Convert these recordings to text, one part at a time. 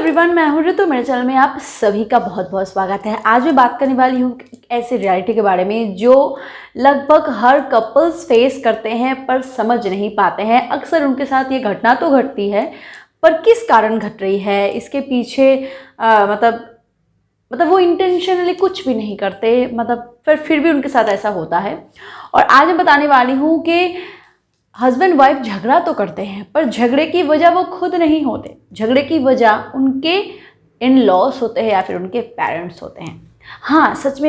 Everyone, मैं हूँ ऋतु। मेरे चैनल में आप सभी का बहुत बहुत स्वागत है। आज मैं बात करने वाली हूँ ऐसे रियलिटी के बारे में जो लगभग हर कपल्स फेस करते हैं पर समझ नहीं पाते हैं। अक्सर उनके साथ ये घटना तो घटती है पर किस कारण घट रही है इसके पीछे मतलब वो इंटेंशनली कुछ भी नहीं करते, फिर भी उनके साथ ऐसा होता है। और आज मैं बताने वाली हूँ कि हस्बैंड वाइफ झगड़ा तो करते हैं पर झगड़े की वजह वो खुद नहीं होते, झगड़े की वजह उनके इन लॉस होते हैं या फिर उनके पेरेंट्स होते हैं। हाँ, सच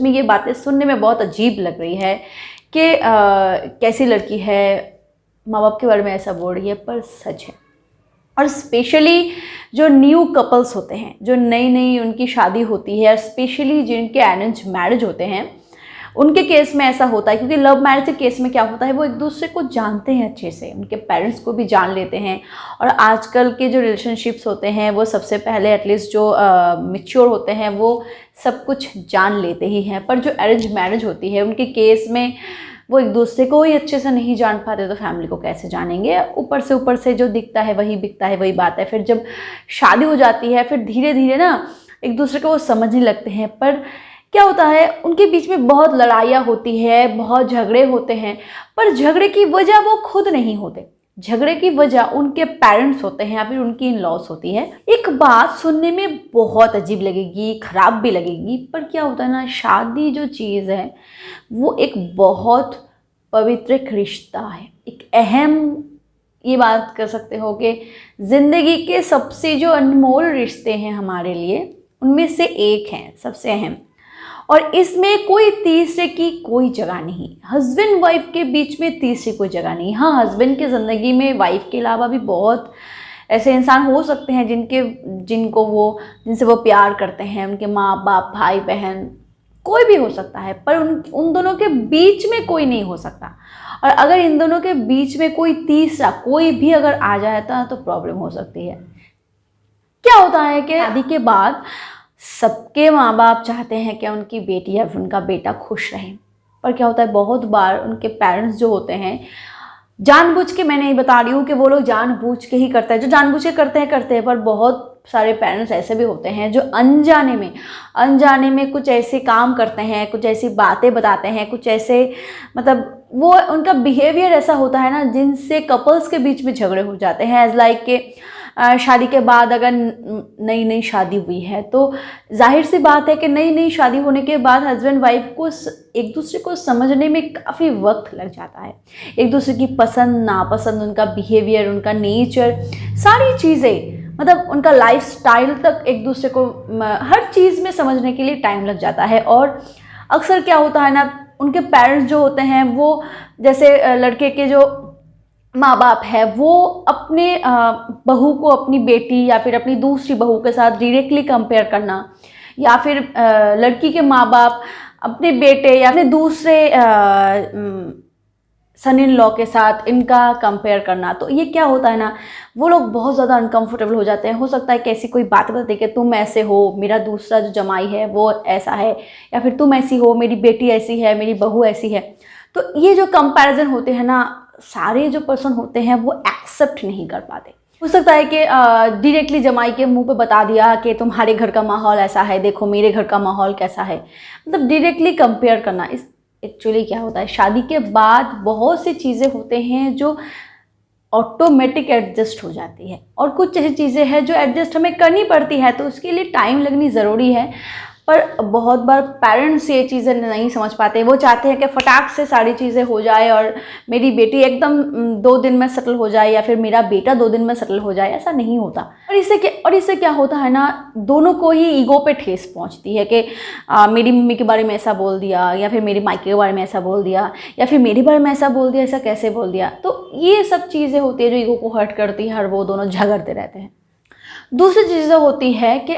में ये बातें सुनने में बहुत अजीब लग रही है कि कैसी लड़की है, माँ बाप के बारे में ऐसा बोल रही है, पर सच है। और स्पेशली जो न्यू कपल्स होते हैं, जो नई उनकी शादी होती है, स्पेशली जिनके अरेंज मैरिज होते हैं, उनके केस में ऐसा होता है। क्योंकि लव मैरिज के केस में क्या होता है, वो एक दूसरे को जानते हैं अच्छे से, उनके पेरेंट्स को भी जान लेते हैं। और आजकल के जो रिलेशनशिप्स होते हैं वो सबसे पहले एटलीस्ट जो मैच्योर होते हैं वो सब कुछ जान लेते ही हैं। पर जो अरेंज मैरिज होती है उनके केस में वो एक दूसरे को ही अच्छे से नहीं जान पाते, तो फैमिली को कैसे जानेंगे। ऊपर से जो दिखता है वही बिकता है, वही बात है। फिर जब शादी हो जाती है फिर धीरे धीरे ना एक दूसरे को वो समझने लगते हैं। पर क्या होता है, उनके बीच में बहुत लड़ाइयाँ होती है, बहुत झगड़े होते हैं, पर झगड़े की वजह वो खुद नहीं होते, झगड़े की वजह उनके पेरेंट्स होते हैं या फिर उनकी इन लॉस होती है। एक बात सुनने में बहुत अजीब लगेगी, खराब भी लगेगी, पर क्या होता है ना, शादी जो चीज़ है वो एक बहुत पवित्र एक रिश्ता है, एक अहम, ये बात कर सकते हो कि ज़िंदगी के सबसे जो अनमोल रिश्ते हैं हमारे लिए उनमें से एक है, सबसे अहम। और इसमें कोई तीसरे की कोई जगह नहीं, हस्बैंड वाइफ के बीच में तीसरी कोई जगह नहीं। हाँ, हस्बैंड की ज़िंदगी में वाइफ के अलावा भी बहुत ऐसे इंसान हो सकते हैं जिनसे वो प्यार करते हैं, उनके माँ बाप, भाई बहन, कोई भी हो सकता है, पर उन दोनों के बीच में कोई नहीं हो सकता। और अगर इन दोनों के बीच में कोई तीसरा कोई भी अगर आ जाता तो प्रॉब्लम हो सकती है। क्या होता है कि शादी के बाद सबके माँ बाप चाहते हैं कि उनकी बेटी या फिर उनका बेटा खुश रहे, पर क्या होता है, बहुत बार उनके पेरेंट्स जो होते हैं जानबूझ के, मैं नहीं बता रही हूँ कि वो लोग जानबूझ के ही करते हैं, जो जानबूझ के करते हैं, पर बहुत सारे पेरेंट्स ऐसे भी होते हैं जो अनजाने में कुछ ऐसे काम करते हैं, कुछ ऐसी बातें बताते हैं, कुछ ऐसे वो उनका बिहेवियर ऐसा होता है ना जिनसे कपल्स के बीच में झगड़े हो जाते हैं। एज लाइक के शादी के बाद अगर नई शादी हुई है तो जाहिर सी बात है कि नई शादी होने के बाद हस्बैंड वाइफ को एक दूसरे को समझने में काफ़ी वक्त लग जाता है। एक दूसरे की पसंद नापसंद, उनका बिहेवियर, उनका नेचर, सारी चीज़ें, उनका लाइफ स्टाइल तक एक दूसरे को हर चीज़ में समझने के लिए टाइम लग जाता है। और अक्सर क्या होता है ना, उनके पेरेंट्स जो होते हैं वो, जैसे लड़के के जो माँ बाप है, वो अपने बहू को अपनी बेटी या फिर अपनी दूसरी बहू के साथ डायरेक्टली कंपेयर करना, या फिर लड़की के माँ बाप अपने बेटे या फिर दूसरे सन इन लॉ के साथ इनका कंपेयर करना, तो ये क्या होता है ना, वो लोग बहुत ज़्यादा अनकंफर्टेबल हो जाते हैं। हो सकता है कि ऐसी कोई बात बताते कि तुम ऐसे हो, मेरा दूसरा जो जमाई है वो ऐसा है, या फिर तुम ऐसी हो, मेरी बेटी ऐसी है, मेरी बहू ऐसी है। तो ये जो कंपैरिजन होते हैं ना, सारे जो पर्सन होते हैं वो एक्सेप्ट नहीं कर पाते। हो सकता है कि डायरेक्टली जमाई के मुंह पे बता दिया कि तुम्हारे घर का माहौल ऐसा है, देखो मेरे घर का माहौल कैसा है, डायरेक्टली कंपेयर करना। इस एक्चुअली क्या होता है, शादी के बाद बहुत सी चीज़ें होते हैं जो ऑटोमेटिक एडजस्ट हो जाती है, और कुछ ऐसी चीज़ें हैं जो एडजस्ट हमें करनी पड़ती है, तो उसके लिए टाइम लगनी ज़रूरी है। पर बहुत बार पेरेंट्स ये चीज़ें नहीं समझ पाते, वो चाहते हैं कि फटाक से सारी चीज़ें हो जाए और मेरी बेटी एकदम 2 दिन में सेटल हो जाए या फिर मेरा बेटा 2 दिन में सेटल हो जाए। ऐसा नहीं होता। और इससे क्या होता है ना, दोनों को ही ईगो पे ठेस पहुंचती है कि मेरी मम्मी के बारे में ऐसा बोल दिया, या फिर मेरी मायके के बारे में ऐसा बोल दिया, या फिर मेरे बारे में ऐसा बोल दिया, ऐसा कैसे बोल दिया। तो ये सब चीज़ें होती है जो ईगो को हर्ट करती है और वो दोनों झगड़ते रहते हैं। दूसरी चीज़ होती है कि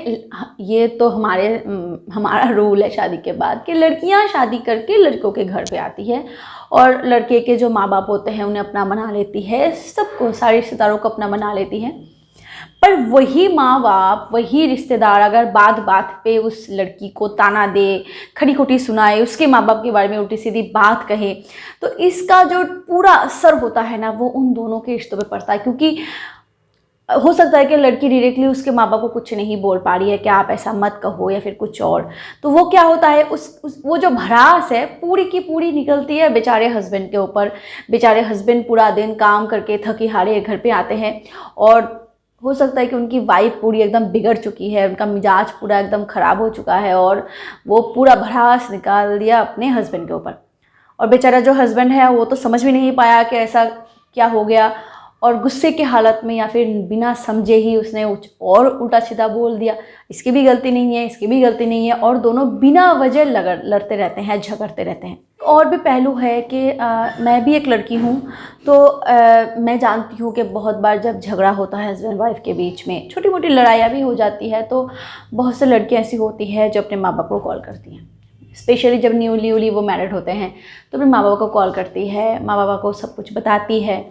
ये तो हमारा रूल है शादी के बाद कि लड़कियां शादी करके लड़कों के घर पे आती है और लड़के के जो माँ बाप होते हैं उन्हें अपना बना लेती है, सबको, सारे रिश्तेदारों को अपना बना लेती है। पर वही माँ बाप, वही रिश्तेदार अगर बात पे उस लड़की को ताना दे, खड़ी खोटी सुनाए, उसके माँ बाप के बारे में उल्टी सीधी बात कहे, तो इसका जो पूरा असर होता है ना वो उन दोनों के रिश्तों पे पड़ता है। क्योंकि हो सकता है कि लड़की डायरेक्टली उसके माँ बाप को कुछ नहीं बोल पा रही है कि आप ऐसा मत कहो या फिर कुछ और, तो वो क्या होता है वो जो भड़ास है पूरी की पूरी निकलती है बेचारे हस्बैंड के ऊपर। बेचारे हस्बैंड पूरा दिन काम करके थके हारे घर पे आते हैं और हो सकता है कि उनकी वाइफ पूरी एकदम बिगड़ चुकी है, उनका मिजाज पूरा एकदम ख़राब हो चुका है और वो पूरा भड़ास निकाल दिया अपने हस्बैंड के ऊपर। और बेचारा जो हस्बैंड है वो तो समझ भी नहीं पाया कि ऐसा क्या हो गया, और गुस्से के हालत में या फिर बिना समझे ही उसने और उल्टा सीधा बोल दिया। इसकी भी गलती नहीं है, इसकी भी गलती नहीं है, और दोनों बिना वजह लड़ते रहते हैं, झगड़ते रहते हैं। और भी पहलू है कि मैं भी एक लड़की हूँ, तो मैं जानती हूँ कि बहुत बार जब झगड़ा होता है हस्बैंड वाइफ के बीच में, छोटी मोटी लड़ाइयाँ भी हो जाती है, तो बहुत से लड़कियाँ ऐसी होती है जो अपने माँ बाप को कॉल करती हैं। स्पेशली जब न्यूली वो मैरिड होते हैं तो अपने माँ बाप को कॉल करती है, माँ बाप को सब कुछ बताती है।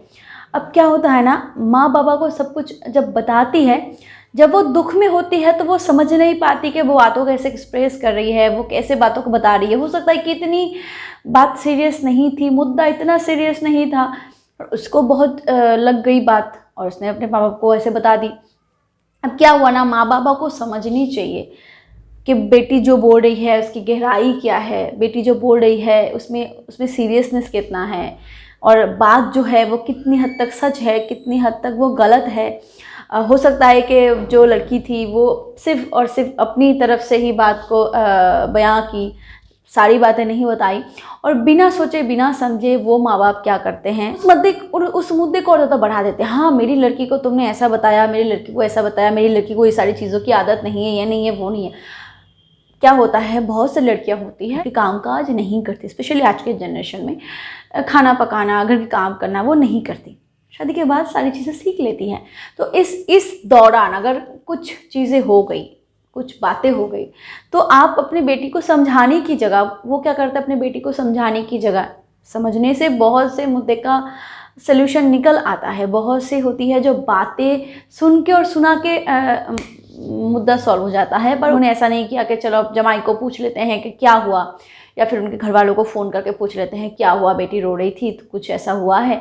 अब क्या होता है ना, माँ बाबा को सब कुछ जब बताती है, जब वो दुख में होती है तो वो समझ नहीं पाती कि वो बातों को कैसे एक्सप्रेस कर रही है, वो कैसे बातों को बता रही है। हो सकता है कि इतनी बात सीरियस नहीं थी, मुद्दा इतना सीरियस नहीं था, और उसको बहुत लग गई बात और उसने अपने माँ बाप को ऐसे बता दी। अब क्या हुआ ना, माँ बाबा को समझनी चाहिए कि बेटी जो बोल रही है उसकी गहराई क्या है, बेटी जो बोल रही है उसमें सीरियसनेस कितना है, और बात जो है वो कितनी हद तक सच है, कितनी हद तक वो गलत है। हो सकता है कि जो लड़की थी वो सिर्फ़ और सिर्फ अपनी तरफ से ही बात को बयां की, सारी बातें नहीं बताई, और बिना सोचे बिना समझे वो माँ बाप क्या करते हैं, उस मुद्दे को और ज़्यादा बढ़ा देते हैं। हाँ, मेरी लड़की को तुमने ऐसा बताया, मेरी लड़की को ऐसा बताया, मेरी लड़की को ये सारी चीज़ों की आदत नहीं है, ये नहीं है, वो नहीं है। क्या होता है, बहुत से लड़कियां होती हैं कि कामकाज नहीं करती, स्पेशली आज के जनरेशन में खाना पकाना, घर के काम करना वो नहीं करती। शादी के बाद सारी चीज़ें सीख लेती हैं। तो इस दौरान अगर कुछ चीज़ें हो गई, कुछ बातें हो गई, तो आप अपनी बेटी को समझाने की जगह, वो क्या करता है, अपनी बेटी को समझाने की जगह समझने से बहुत से मुद्दे का सल्यूशन निकल आता है। बहुत सी होती है जो बातें सुन के और सुना के मुद्दा सॉल्व हो जाता है, पर उन्होंने ऐसा नहीं किया कि चलो अब जमाई को पूछ लेते हैं कि क्या हुआ, या फिर उनके घर वालों को फ़ोन करके पूछ लेते हैं क्या हुआ, बेटी रो रही थी तो कुछ ऐसा हुआ है।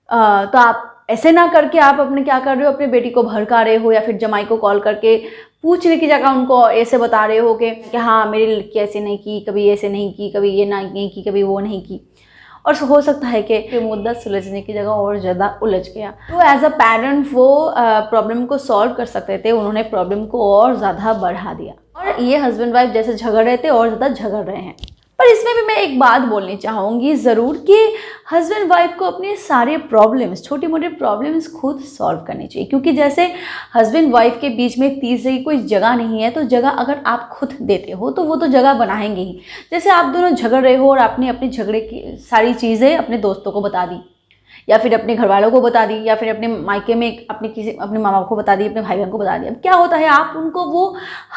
तो आप ऐसे ना करके आप अपने क्या कर रहे हो, अपनी बेटी को भड़का रहे हो, या फिर जमाई को कॉल करके पूछने की जगह उनको ऐसे बता रहे हो कि हाँ मेरी लड़की ऐसे नहीं की, कभी ऐसे नहीं की, कभी ये नहीं की, कभी वो नहीं की। और हो सकता है कि मुद्दा सुलझने की जगह और ज़्यादा उलझ गया। तो एज अ पेरेंट वो प्रॉब्लम को सॉल्व कर सकते थे, उन्होंने प्रॉब्लम को और ज़्यादा बढ़ा दिया, और ये हस्बैंड वाइफ जैसे झगड़ रहे थे और ज़्यादा झगड़ रहे हैं। पर इसमें भी मैं एक बात बोलनी चाहूँगी ज़रूर कि हस्बैंड वाइफ को अपने सारे प्रॉब्लम्स, छोटे मोटे प्रॉब्लम्स खुद सॉल्व करने चाहिए, क्योंकि जैसे हस्बैंड वाइफ के बीच में तीसरी कोई जगह नहीं है, तो जगह अगर आप खुद देते हो तो वो तो जगह बनाएंगे ही। जैसे आप दोनों झगड़ रहे हो और आपने अपने झगड़े की सारी चीज़ें अपने दोस्तों को बता दी, या फिर अपने घर वालों को बता दी, या फिर अपने मायके में अपने माँ बाप को बता दी, अपने भाई बहन को बता दिया। अब क्या होता है, आप उनको वो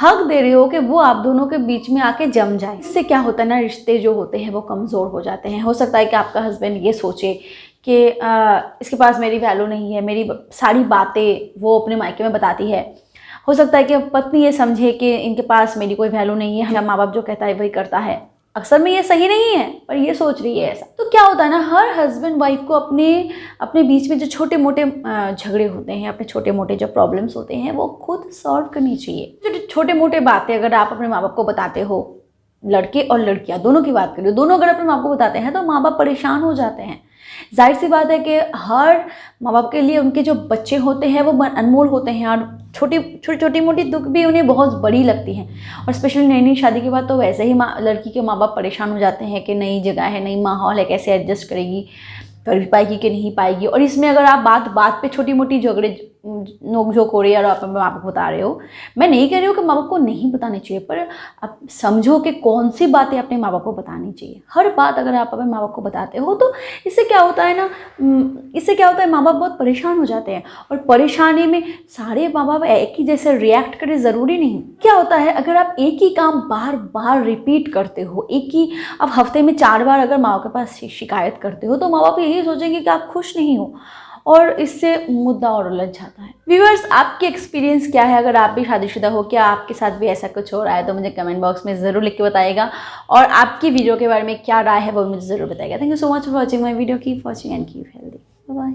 हक दे रहे हो कि वो आप दोनों के बीच में आके जम जाए। इससे क्या होता है ना, रिश्ते जो होते हैं वो कमज़ोर हो जाते हैं। हो सकता है कि आपका हस्बैंड ये सोचे कि इसके पास मेरी वैल्यू नहीं है, मेरी सारी बातें वो अपने मायके में बताती है। हो सकता है कि पत्नी ये समझे कि इनके पास मेरी कोई वैल्यू नहीं है, माँ बाप जो कहता है वही करता है। अक्सर में ये सही नहीं है, पर ये सोच रही है ऐसा। तो क्या होता है ना, हर हस्बैंड वाइफ को अपने बीच में जो छोटे मोटे झगड़े होते हैं, अपने छोटे मोटे जो प्रॉब्लम्स होते हैं वो खुद सॉल्व करनी चाहिए। जो छोटे मोटे बातें अगर आप अपने माँ बाप को बताते हो, लड़के और लड़कियां दोनों की बात करिए, दोनों अगर अपने माँ बाप को बताते हैं तो माँ बाप परेशान हो जाते हैं। जाहिर सी बात है कि हर माँ बाप के लिए उनके जो बच्चे होते हैं वो अनमोल होते हैं, और छोटी मोटी दुख भी उन्हें बहुत बड़ी लगती हैं। और स्पेशली नई नई शादी के बाद तो वैसे ही लड़की के माँ बाप परेशान हो जाते हैं कि नई जगह है, नई माहौल है, कैसे एडजस्ट करेगी, कर भी पाएगी कि नहीं पाएगी। और इसमें अगर आप बात पे छोटी मोटी झगड़े नोक झोंक हो रही है और आप माँ बाप को बता रहे हो, मैं नहीं कह रही हूँ कि माँ बाप को नहीं बतानी चाहिए, पर आप समझो कि कौन सी बातें अपने माँ बाप को बतानी चाहिए। हर बात अगर आप अपने माँ बाप को बताते हो तो इससे क्या होता है ना, इससे क्या होता है, माँ बाप बहुत परेशान हो जाते हैं, और परेशानी में सारे माँ बाप एक ही जैसे रिएक्ट करें ज़रूरी नहीं। क्या होता है, अगर आप एक ही काम बार बार रिपीट करते हो, एक ही आप हफ्ते में 4 बार अगर माँ बाप के पास शिकायत करते हो, तो माँ बाप यही सोचेंगे कि आप खुश नहीं हो, और इससे मुद्दा और उलझ जाता है। व्यूअर्स, आपके एक्सपीरियंस क्या है? अगर आप भी शादीशुदा हो, क्या आपके साथ भी ऐसा कुछ हो रहा है, तो मुझे कमेंट बॉक्स में ज़रूर लिख के बताइएगा, और आपकी वीडियो के बारे में क्या राय है वो मुझे ज़रूर बताइएगा। Thank you so much for watching my video. Keep watching and keep healthy. Bye bye.